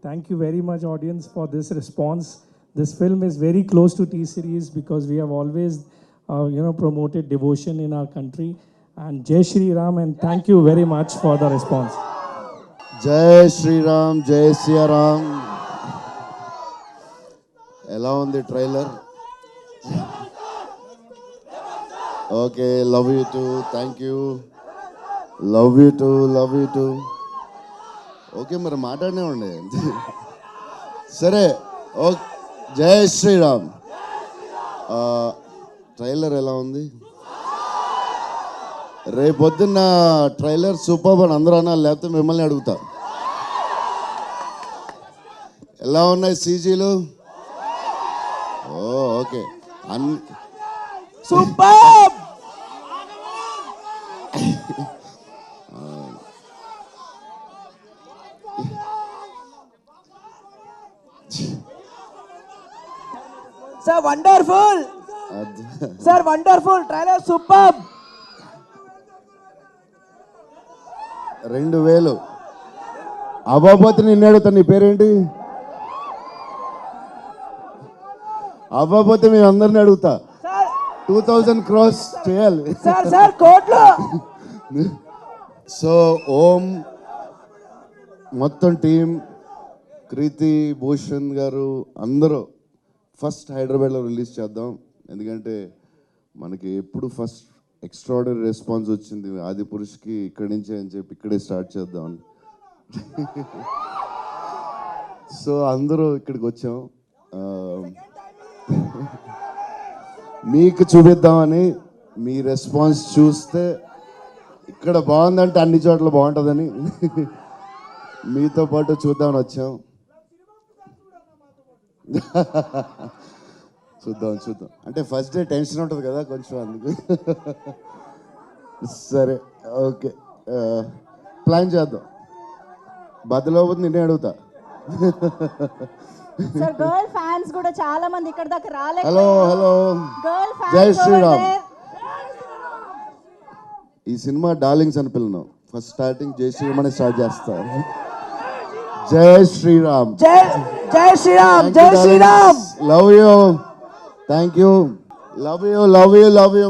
Thank you very much, audience, for this response. This film is very close to T-Series because we have always, promoted devotion in our country. And Jai Shri Ram, and thank you very much for the response. Jai Shri Ram, Jai Siya Ram. ఎలా ఉంది trailer? Okay, love you to, thank you, love you to, love you to. Okay, మరి మాట్లాడినేవ్వండి. సరే, okay. జై Sriram. Trailer ఎలా ఉంది? రేపొద్దున్న trailer super అని అందరూ అన్నారు, లేకపోతే మిమ్మల్ని అడుగుతా. ఎలా ఉన్నాయి సీజీలు? Okay, super. Sir wonderful, sir wonderful trailer, super. 2000 అవ్వకపోతే నిన్ను అడుగుతా, నీ పేరేంటి? అవ్వకపోతే మేము అందరిని అడుగుతా. 2000 క్రాస్ చేయాలి సార్ కోట్లు. సో ఓం మొత్తం టీం, కృతి, భూషణ్ గారు అందరూ ఫస్ట్ హైదరాబాద్లో రిలీజ్ చేద్దాం. ఎందుకంటే మనకి ఎప్పుడు ఫస్ట్ ఎక్స్ట్రాడనరీ రెస్పాన్స్ వచ్చింది ఆదిపురుష్కి ఇక్కడి నుంచే అని చెప్పి ఇక్కడే స్టార్ట్ చేద్దామని. సో అందరూ ఇక్కడికి వచ్చాం, మీకు చూపిద్దామని. మీ రెస్పాన్స్ చూస్తే ఇక్కడ బాగుందంటే అన్ని చోట్ల బాగుంటుందని మీతో పాటు చూద్దామని వచ్చాం. చూద్దాం అంటే ఫస్ట్ డే టెన్షన్ ఉంటుంది కదా కొంచెం, అందుకు. సరే, ఓకే, ప్లాన్ చేద్దాం. బద్దలోపోతే నిన్నే అడుగుతా. సార్ గర్ల్ ఫ్యాన్స్ కూడా చాలా మంది ఇక్కడ దాకా రాలేదు. హలో గర్ల్ ఫ్యాన్స్, జై శ్రీరామ్. ఈ సినిమా డార్లింగ్స్ అని పిల్లను. ఫస్ట్ స్టార్టింగ్ జై శ్రీరామ్ అని స్టార్ట్ చేస్తా. జై శ్రీరామ్, జై శ్రీరామ్, జై Shriram. Love you, thank you, love you, love you, love you.